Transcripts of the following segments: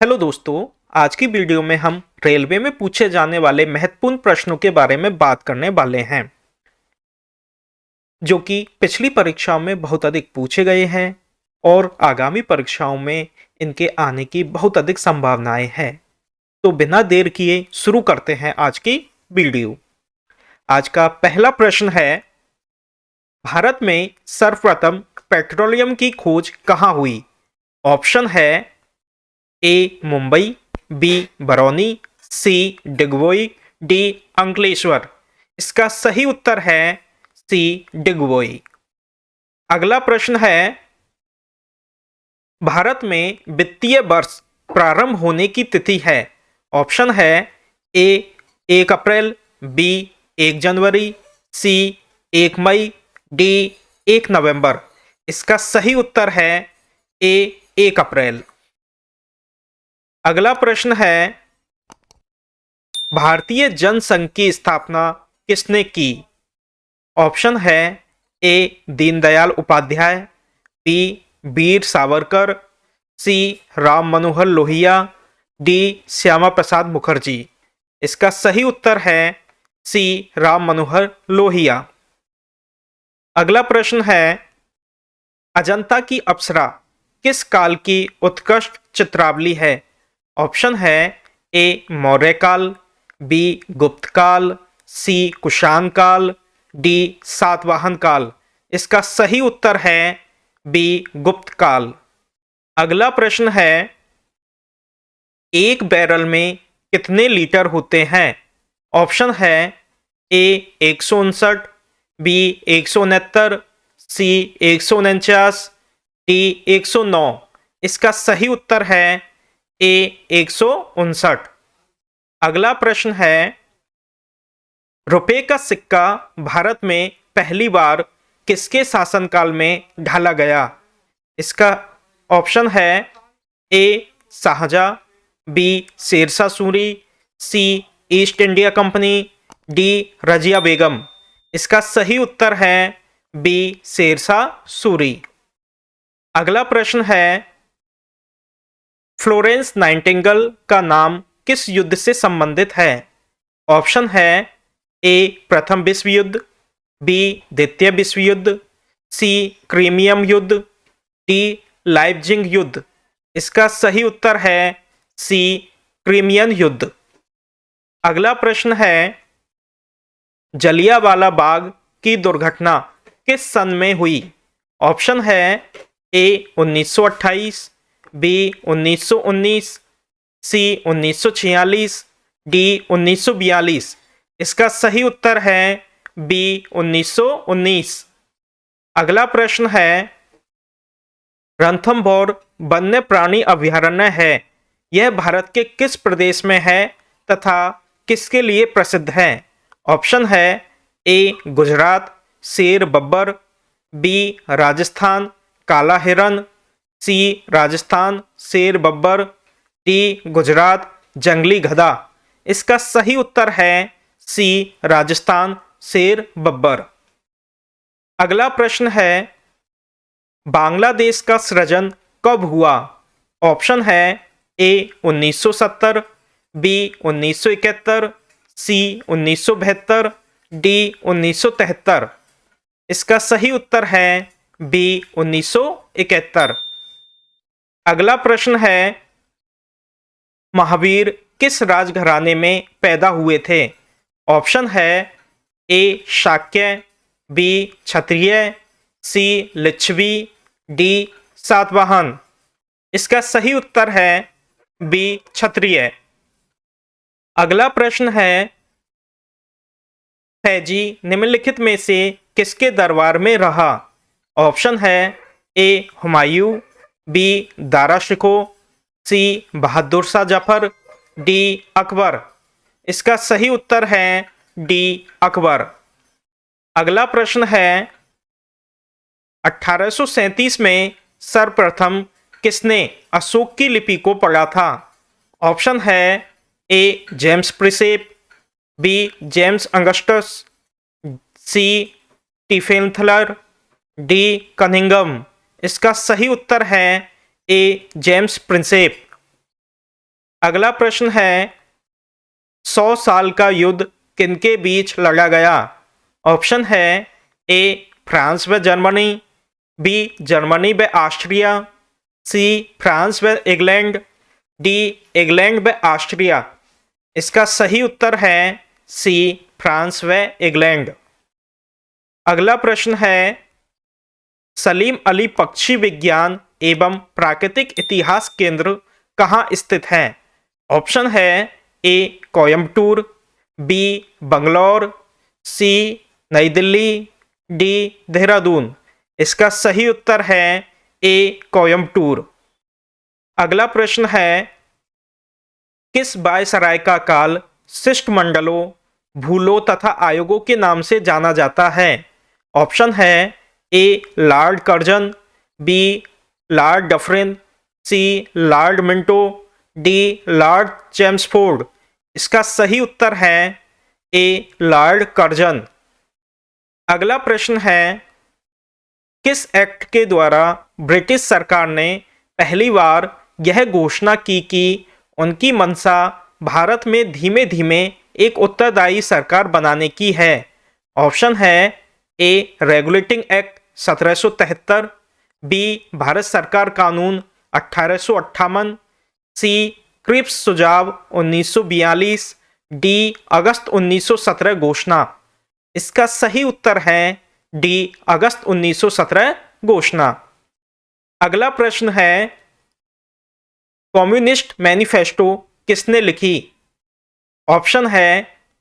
Hello दोस्तों। आज की वीडियो में हम रेलवे में पूछे जाने वाले महत्वपूर्ण प्रश्नों के बारे में बात करने वाले हैं, जो कि पिछली परीक्षाओं में बहुत अधिक पूछे गए हैं और आगामी परीक्षाओं में इनके आने की बहुत अधिक संभावनाएं हैं। तो बिना देर किए शुरू करते हैं आज की वीडियो। आज का पहला प्रश्न है, भारत में सर्वप्रथम पेट्रोलियम की खोज कहाँ हुई? ऑप्शन है ए मुंबई, बी बरौनी, सी डिगबोई, डी अंकलेश्वर। इसका सही उत्तर है सी डिगबोई। अगला प्रश्न है, भारत में वित्तीय वर्ष प्रारंभ होने की तिथि है। ऑप्शन है ए 1 अप्रैल, बी 1 जनवरी, सी 1 मई, डी 1 नवंबर। इसका सही उत्तर है ए 1 अप्रैल। अगला प्रश्न है, भारतीय जनसंघ की स्थापना किसने की? ऑप्शन है ए दीनदयाल उपाध्याय, बी वीर सावरकर, सी राम मनोहर लोहिया, डी श्यामा प्रसाद मुखर्जी। इसका सही उत्तर है सी राम मनोहर लोहिया। अगला प्रश्न है, अजंता की अप्सरा किस काल की उत्कृष्ट चित्रावली है? ऑप्शन है ए मौर्य काल, बी गुप्त काल, सी कुषाण काल, डी सातवाहन काल। इसका सही उत्तर है बी गुप्त काल। अगला प्रश्न है, एक बैरल में कितने लीटर होते हैं? ऑप्शन है ए 159, बी 169, सी 149, डी 109। इसका सही उत्तर है ए 159। अगला प्रश्न है, रुपए का सिक्का भारत में पहली बार किसके शासनकाल में ढाला गया? इसका ऑप्शन है ए शाहजहां, बी शेरशाह सूरी, सी east India company, D Razia बेगम। इसका सही उत्तर है बी शेरशाह सूरी। अगला प्रश्न है, फ्लोरेंस नाइटिंगेल का नाम किस युद्ध से संबंधित है? ऑप्शन है ए प्रथम विश्व युद्ध, बी द्वितीय विश्व युद्ध, सी क्रीमियम युद्ध, डी लाइपजिग युद्ध। इसका सही उत्तर है सी क्रीमियन युद्ध। अगला प्रश्न है, जलियांवाला बाग की दुर्घटना किस सन में हुई? ऑप्शन है ए 1928, बी 1919, सी 1946, डी 1942। इसका सही उत्तर है बी 1919। अगला प्रश्न है, रणथंभौर वन्य प्राणी अभयारण्य है, यह भारत के किस प्रदेश में है तथा किसके लिए प्रसिद्ध है? ऑप्शन है ए गुजरात शेर बब्बर, बी राजस्थान काला हिरन, सी राजस्थान शेर बब्बर, डी गुजरात जंगली गधा। इसका सही उत्तर है सी राजस्थान शेर बब्बर। अगला प्रश्न है, बांग्लादेश का सृजन कब हुआ? ऑप्शन है ए 1970, बी 1971, सी 1972, डी 1973। इसका सही उत्तर है बी 1971। अगला प्रश्न है, महावीर किस राजघराने में पैदा हुए थे? ऑप्शन है ए शाक्य, बी क्षत्रिय, सी लिच्छवी, डी सातवाहन। इसका सही उत्तर है बी क्षत्रिय। अगला प्रश्न है, फैजी निम्नलिखित में से किसके दरबार में रहा? ऑप्शन है ए हुमायूं, बी दारा शिकोह, सी बहादुर शाह जफर, डी अकबर। इसका सही उत्तर है डी अकबर। अगला प्रश्न है, 1837 में सर्वप्रथम किसने अशोक की लिपि को पढ़ा था? ऑप्शन है ए जेम्स प्रिसेप, बी जेम्स अंगस्टस, सी टिफेंथलर, डी कनिंगम। इसका सही उत्तर है ए जेम्स प्रिंसेप। अगला प्रश्न है 100 साल का युद्ध किनके बीच लड़ा गया? ऑप्शन है ए फ्रांस व जर्मनी, बी जर्मनी व ऑस्ट्रिया, सी फ्रांस व इंग्लैंड, डी इंग्लैंड व ऑस्ट्रिया। इसका सही उत्तर है सी फ्रांस व इंग्लैंड। अगला प्रश्न है सलीम अली पक्षी विज्ञान एवं प्राकृतिक इतिहास केंद्र कहाँ स्थित है? ऑप्शन है ए कोयम्बटूर, बी बंगलौर, सी नई दिल्ली, डी देहरादून। इसका सही उत्तर है ए कोयम्बटूर। अगला प्रश्न है किस वायसराय का काल शिष्टमंडलों, भूलों तथा आयोगों के नाम से जाना जाता है? ऑप्शन है A Lord Curzon, B Lord Dufferin, C Lord Minto, D Lord Chelmsford. इसका सही उत्तर है ए लॉर्ड कर्जन। अगला प्रश्न है किस एक्ट के द्वारा ब्रिटिश सरकार ने पहली बार यह घोषणा की कि उनकी मंशा भारत में धीमे धीमे एक उत्तरदायी सरकार बनाने की है? ऑप्शन है ए रेगुलेटिंग एक्ट 1773, बी भारत सरकार कानून 1858, सी क्रिप्स सुझाव 1942, डी अगस्त 1917 घोषणा। इसका सही उत्तर है डी अगस्त 1917 घोषणा। अगला प्रश्न है कम्युनिस्ट मैनिफेस्टो किसने लिखी? ऑप्शन है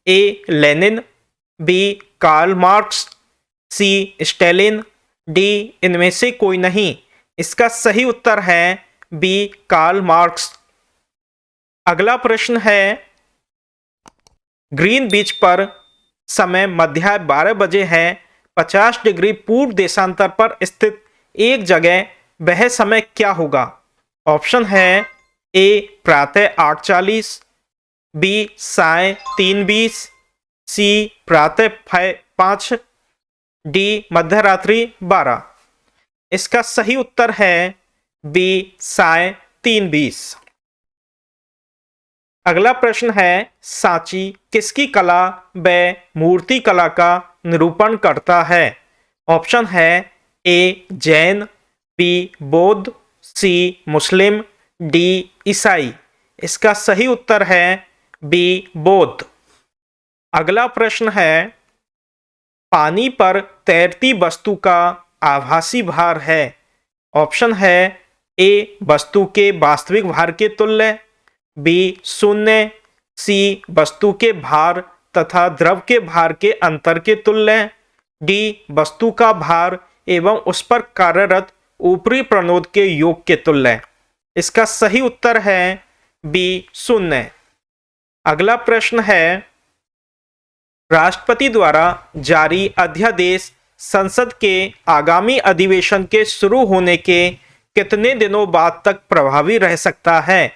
A Lenin, B Karl Marx, C Stalin, D इनमें से कोई नहीं। इसका सही उत्तर है बी कार्ल मार्क्स। अगला प्रश्न है ग्रीन बीच पर समय मध्याह्न 12 बजे है, 50 डिग्री पूर्व देशांतर पर स्थित एक जगह वह समय क्या होगा? ऑप्शन है ए प्रातः 8:40, बी साय 3:20, सी प्रातः 5, डी मध्यरात्रि 12। इसका सही उत्तर है बी साय 3:20। अगला प्रश्न है सांची किसकी कला व मूर्ति कला का निरूपण करता है? ऑप्शन है ए जैन, बी बौद्ध, सी मुस्लिम, डी ईसाई। इसका सही उत्तर है बी बौद्ध। अगला प्रश्न है पानी पर तैरती वस्तु का आभासी भार है? ऑप्शन है ए वस्तु के वास्तविक भार के तुल्य, बी शून्य, सी वस्तु के भार तथा द्रव के भार के अंतर के तुल्य, डी वस्तु का भार एवं उस पर कार्यरत ऊपरी प्रणोद के योग के तुल्य। इसका सही उत्तर है बी शून्य। अगला प्रश्न है राष्ट्रपति द्वारा जारी अध्यादेश संसद के आगामी अधिवेशन के शुरू होने के कितने दिनों बाद तक प्रभावी रह सकता है?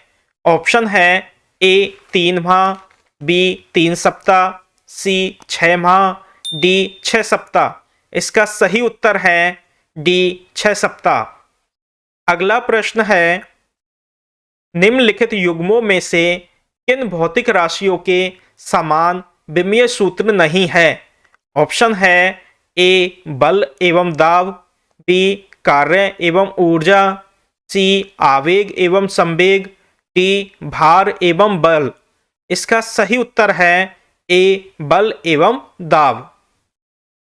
ऑप्शन है ए 3 माह, बी 3 सप्ताह, सी 6 माह, डी 6 सप्ताह। इसका सही उत्तर है डी 6 सप्ताह। अगला प्रश्न है निम्नलिखित युग्मों में से किन भौतिक राशियों के समान विमीय सूत्र नहीं है? ऑप्शन है ए बल एवं दाब, बी कार्य एवं ऊर्जा, सी आवेग एवं संवेग, डी भार एवं बल। इसका सही उत्तर है ए बल एवं दाब।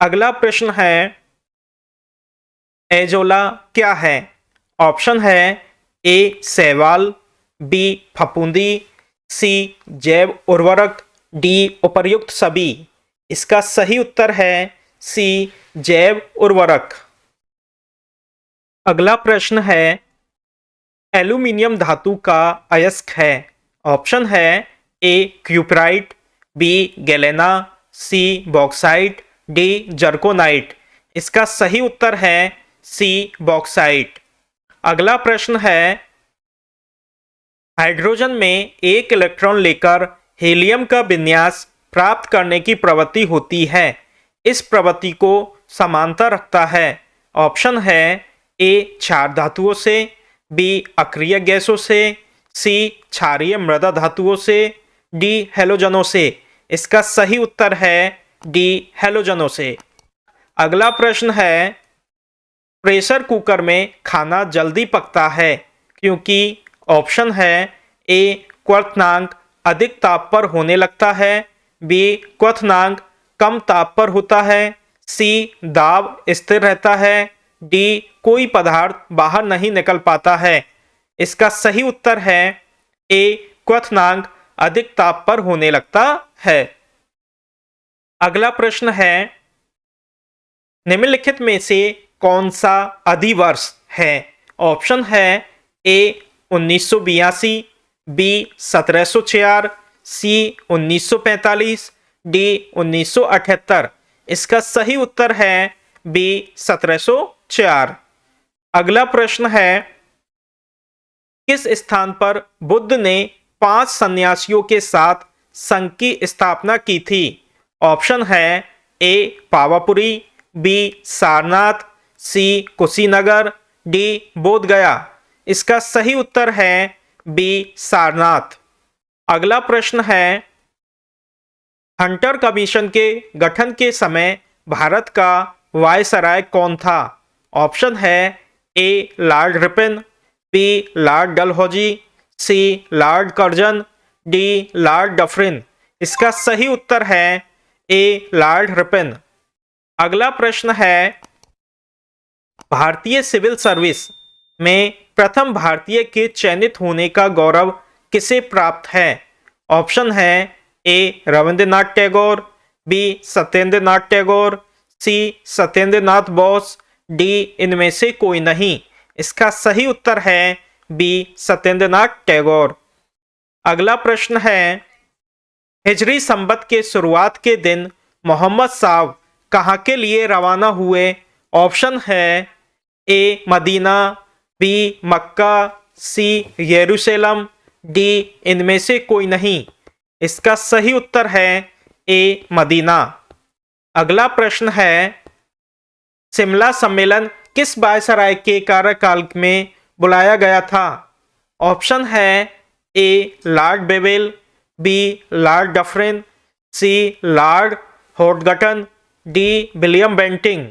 अगला प्रश्न है एजोला क्या है? ऑप्शन है ए शैवाल, बी फफूंदी, सी जैव उर्वरक, डी उपर्युक्त सभी। इसका सही उत्तर है सी जैव उर्वरक। अगला प्रश्न है एल्यूमिनियम धातु का अयस्क है? ऑप्शन है ए क्यूपराइट, बी गैलेना, सी बॉक्साइट, डी जर्कोनाइट। इसका सही उत्तर है सी बॉक्साइट। अगला प्रश्न है हाइड्रोजन में एक इलेक्ट्रॉन लेकर हीलियम का विन्यास प्राप्त करने की प्रवृत्ति होती है, इस प्रवृत्ति को समानता रखता है। ऑप्शन है ए 4 धातुओं से, बी अक्रिय गैसों से, सी क्षारीय मृदा धातुओं से, डी हैलोजनों से। इसका सही उत्तर है डी हैलोजनों से। अगला प्रश्न है, प्रेशर कुकर में खाना जल्दी पकता है क्योंकि ऑप्शन है ए क्वथनांक अधिक ताप पर होने लगता है, बी क्वथनांक कम ताप पर होता है, सी दाब स्थिर रहता है, डी कोई पदार्थ बाहर नहीं निकल पाता है। इसका सही उत्तर है ए क्वथनांक अधिक ताप पर होने लगता है। अगला प्रश्न है, निम्नलिखित में से कौन सा अधिवर्ष है? ऑप्शन है ए 1982, बी 1704, सी 1945, डी 1978। इसका सही उत्तर है बी 1704। अगला प्रश्न है, किस स्थान पर बुद्ध ने 5 सन्यासियों के साथ संघ की स्थापना की थी? ऑप्शन है ए पावापुरी, बी सारनाथ, सी कुशीनगर, डी बोधगया। इसका सही उत्तर है बी सारनाथ। अगला प्रश्न है, हंटर कमीशन के गठन के समय भारत का वायसराय कौन था? ऑप्शन है A Lord Ripon, B Lord Dalhousie, C Lord Curzon, D Lord Dufferin. इसका सही उत्तर है ए लॉर्ड रिपन। अगला प्रश्न है, भारतीय सिविल सर्विस में प्रथम भारतीय के चयनित होने का गौरव किसे प्राप्त है? ऑप्शन है ए रविंद्रनाथ टैगोर, बी सत्येंद्र नाथ टैगोर, सी सत्येंद्र नाथ बोस, डी इनमें से कोई नहीं। इसका सही उत्तर है बी सत्येंद्र नाथ टैगोर। अगला प्रश्न है, हिजरी संबत के शुरुआत के दिन मोहम्मद साहब कहाँ के लिए रवाना हुए? ऑप्शन है ए मदीना, बी मक्का, सी यरूशलेम, डी इनमें से कोई नहीं। इसका सही उत्तर है ए मदीना। अगला प्रश्न है, शिमला सम्मेलन किस वायसराय के कार्यकाल में बुलाया गया था? ऑप्शन है A Lord Wavell, B Lord Dufferin, C Lord हॉटगटन, डी विलियम बेंटिंग।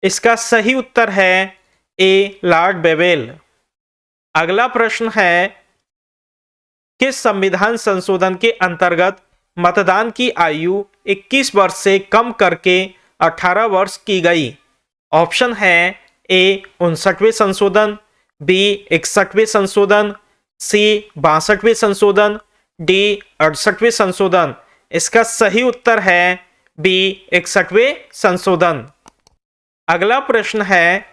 इसका सही उत्तर है ए लॉर्ड बेवेल। अगला प्रश्न है, किस संविधान संशोधन के अंतर्गत मतदान की आयु 21 वर्ष से कम करके 18 वर्ष की गई? ऑप्शन है ए 59वें संशोधन, बी 61वें संशोधन, सी 62वें संशोधन, डी 68वें संशोधन। इसका सही उत्तर है बी 61वें संशोधन। अगला प्रश्न है,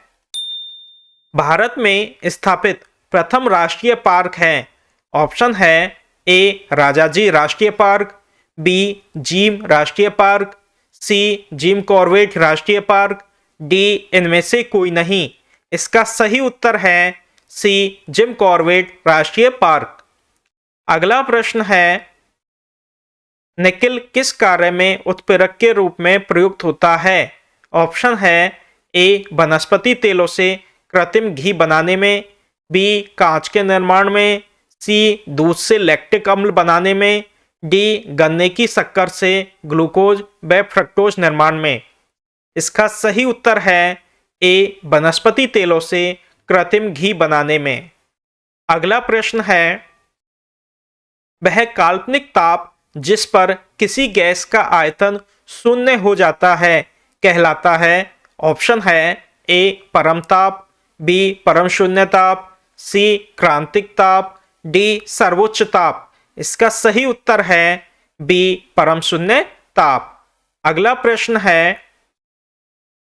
भारत में स्थापित प्रथम राष्ट्रीय पार्क है? ऑप्शन है ए राजाजी राष्ट्रीय पार्क, बी जिम राष्ट्रीय पार्क, सी जिम कॉर्बेट राष्ट्रीय पार्क, डी इनमें से कोई नहीं। इसका सही उत्तर है सी जिम कॉर्बेट राष्ट्रीय पार्क। अगला प्रश्न है, निकिल किस कार्य में उत्प्रेरक के रूप में प्रयुक्त होता है? ऑप्शन है ए वनस्पति तेलों से कृत्रिम घी बनाने में, बी कांच के निर्माण में, सी दूध से लैक्टिक अम्ल बनाने में, डी गन्ने की शक्कर से ग्लूकोज व फ्रक्टोज निर्माण में। इसका सही उत्तर है ए वनस्पति तेलों से कृत्रिम घी बनाने में। अगला प्रश्न है, वह काल्पनिक ताप जिस पर किसी गैस का आयतन शून्य हो जाता है कहलाता है? ऑप्शन है ए परम ताप, बी परम शून्य ताप, सी क्रांतिक ताप, डी सर्वोच्च ताप। इसका सही उत्तर है बी परम शून्य ताप। अगला प्रश्न है,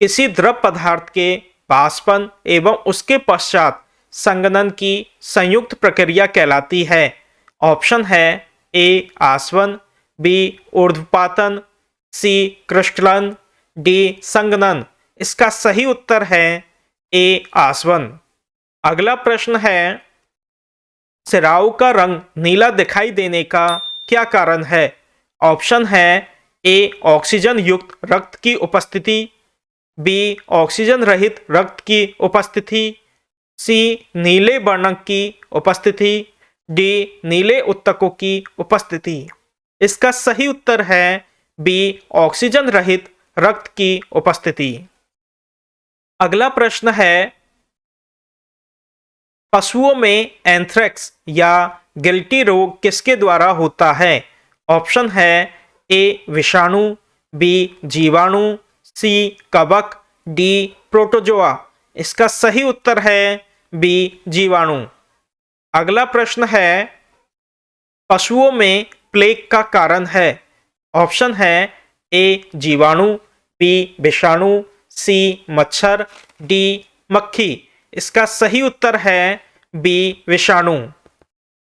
किसी द्रव पदार्थ के वाष्पन एवं उसके पश्चात संघनन की संयुक्त प्रक्रिया कहलाती है? ऑप्शन है ए आसवन, बी ऊर्ध्वपातन, सी क्रिस्टलन, डी संघनन। इसका सही उत्तर है ए आसवन। अगला प्रश्न है, सिराओं का रंग नीला दिखाई देने का क्या कारण है? ऑप्शन है ए ऑक्सीजन युक्त रक्त की उपस्थिति, बी ऑक्सीजन रहित रक्त की उपस्थिति, सी नीले वर्णक की उपस्थिति, डी नीले उत्तकों की उपस्थिति। इसका सही उत्तर है बी ऑक्सीजन रहित रक्त की उपस्थिति। अगला प्रश्न है पशुओं में एंथ्रेक्स या गिल्टी रोग किसके द्वारा होता है। ऑप्शन है ए विषाणु, बी जीवाणु, सी कवक, डी प्रोटोजोआ। इसका सही उत्तर है बी जीवाणु। अगला प्रश्न है पशुओं में प्लेग का कारण है। ऑप्शन है ए जीवाणु, बी विषाणु, सी मच्छर, डी मक्खी। इसका सही उत्तर है बी विषाणु।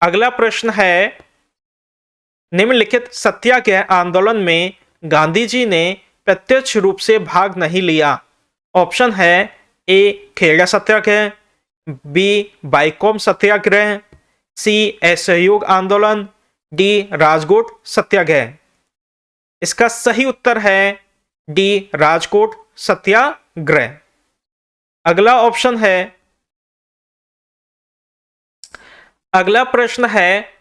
अगला प्रश्न है निम्नलिखित सत्याग्रह आंदोलन में गांधी जी ने प्रत्यक्ष रूप से भाग नहीं लिया। ऑप्शन है ए खेड़ा सत्याग्रह, बी बाइकॉम सत्याग्रह, सी असहयोग आंदोलन, डी राजकोट सत्याग्रह। इसका सही उत्तर है डी राजकोट सत्याग्रह। अगला ऑप्शन है अगला प्रश्न है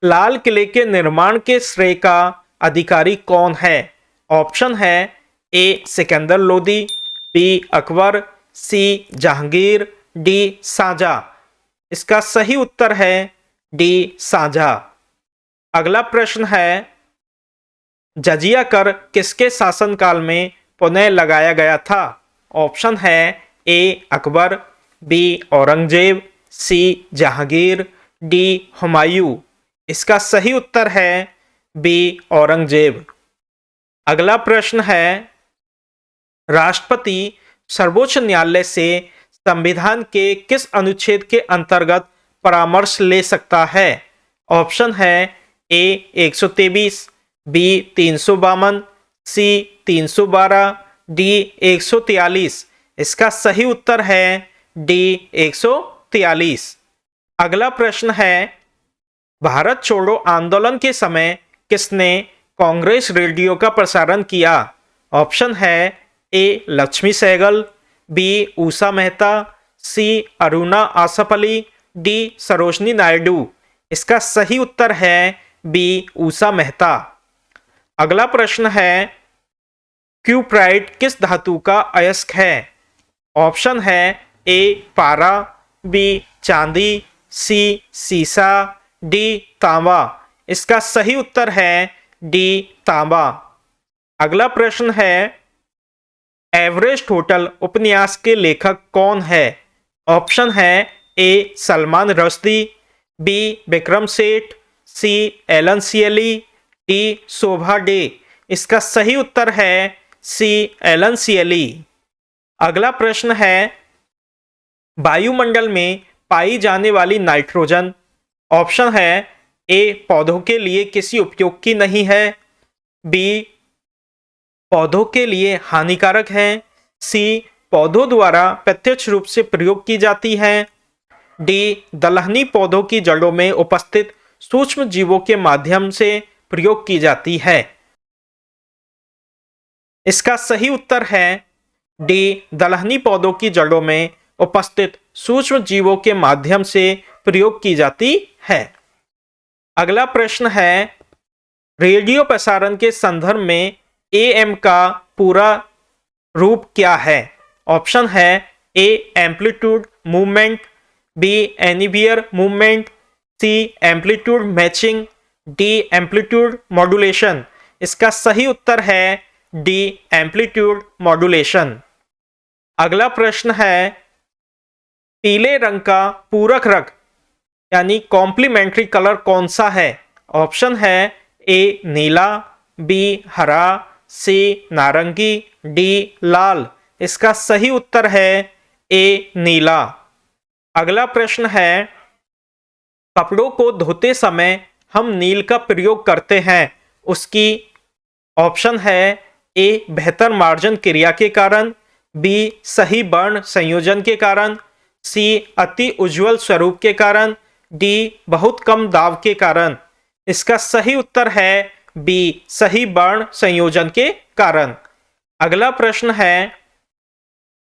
लाल किले के निर्माण के श्रेय का अधिकारी कौन है। ऑप्शन है ए सिकंदर लोदी, बी अकबर, सी जहांगीर, डी शाहजहां। इसका सही उत्तर है डी शाहजहां। अगला प्रश्न है जजिया कर किसके शासनकाल में पुनः लगाया गया था। ऑप्शन है ए अकबर, बी औरंगजेब, सी जहांगीर, डी हुमायूं। इसका सही उत्तर है बी औरंगजेब। अगला प्रश्न है राष्ट्रपति सर्वोच्च न्यायालय से संविधान के किस अनुच्छेद के अंतर्गत परामर्श ले सकता है। ऑप्शन है ए 123, बी 352, सी 312, डी 143। इसका सही उत्तर है डी 143। अगला प्रश्न है भारत छोड़ो आंदोलन के समय किसने कांग्रेस रेडियो का प्रसारण किया। ऑप्शन है ए लक्ष्मी सहगल, बी उषा मेहता, सी अरुणा आसफ अली, डी सरोजनी नायडू। इसका सही उत्तर है बी उषा मेहता। अगला प्रश्न है क्यूप्राइट किस धातु का अयस्क है। ऑप्शन है ए पारा, बी चांदी, सी सीसा, डी तांबा। इसका सही उत्तर है डी तांबा। अगला प्रश्न है एवरेस्ट होटल उपन्यास के लेखक कौन है। ऑप्शन है ए सलमान रश्दी, बी विक्रम सेठ, सी एलन सियली, डी शोभा डे। इसका सही उत्तर है सी एलन सियली। अगला प्रश्न है वायुमंडल में पाई जाने वाली नाइट्रोजन। ऑप्शन है ए पौधों के लिए किसी उपयोग की नहीं है, बी पौधों के लिए हानिकारक है, सी पौधों द्वारा प्रत्यक्ष रूप से प्रयोग की जाती है, डी दलहनी पौधों की जड़ों में उपस्थित सूक्ष्म जीवों के माध्यम से प्रयोग की जाती है। इसका सही उत्तर है डी दलहनी पौधों की जड़ों में उपस्थित सूक्ष्म जीवों के माध्यम से प्रयोग की जाती है। अगला प्रश्न है रेडियो प्रसारण के संदर्भ में एएम का पूरा रूप क्या है। ऑप्शन है ए एम्पलीट्यूड मूवमेंट, बी एनीवियर movement, C amplitude matching, D amplitude modulation. इसका सही उत्तर है डी एम्पलीट्यूड मॉड्यूलेशन। अगला प्रश्न है पीले रंग का पूरक रंग यानी कॉम्प्लीमेंट्री कलर कौन सा है। ऑप्शन है ए नीला, बी हरा, सी नारंगी, डी लाल। इसका सही उत्तर है ए नीला। अगला प्रश्न है कपड़ों को धोते समय हम नील का प्रयोग करते हैं, उसकी ऑप्शन है ए बेहतर मार्जन क्रिया के कारण, बी सही वर्ण संयोजन के कारण, सी अति उज्जवल स्वरूप के कारण, डी बहुत कम दाब के कारण। इसका सही उत्तर है बी सही वर्ण संयोजन के कारण। अगला प्रश्न है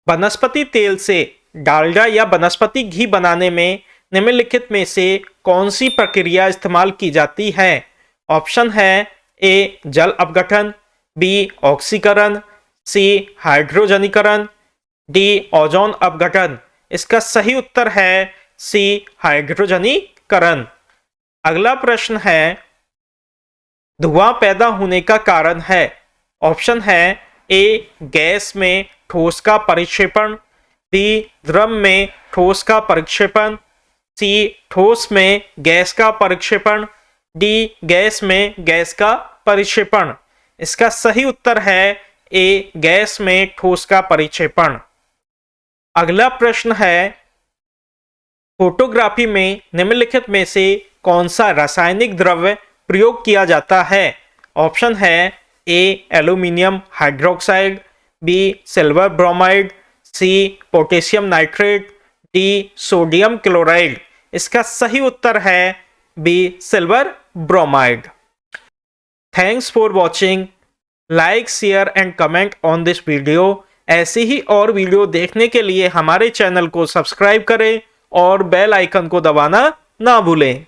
वनस्पति तेल से डालडा या वनस्पति घी बनाने में निम्नलिखित में से कौन सी प्रक्रिया इस्तेमाल की जाती है? ऑप्शन है ए जल अपघटन, बी ऑक्सीकरण, सी हाइड्रोजनीकरण, डी ओजोन अपघटन। इसका सही उत्तर है सी हाइड्रोजनीकरण। अगला प्रश्न है धुआं पैदा होने का कारण है। ऑप्शन है ए गैस में ठोस का परिक्षेपण, बी द्रव में ठोस का परिक्षेपण, सी ठोस में गैस का परिक्षेपण, डी गैस में गैस का परिक्षेपण। इसका सही उत्तर है ए गैस में ठोस का परिक्षेपण। अगला प्रश्न है फोटोग्राफी में निम्नलिखित में से कौन सा रासायनिक द्रव्य प्रयोग किया जाता है? ऑप्शन है A aluminium hydroxide, B silver bromide, C potassium nitrate, D sodium chloride. इसका सही उत्तर है B silver bromide. Thanks for watching. Like share and comment on this video. ऐसे ही और वीडियो देखने के लिए हमारे चैनल को सब्सक्राइब करें और बेल आइकन को दबाना ना भूलें।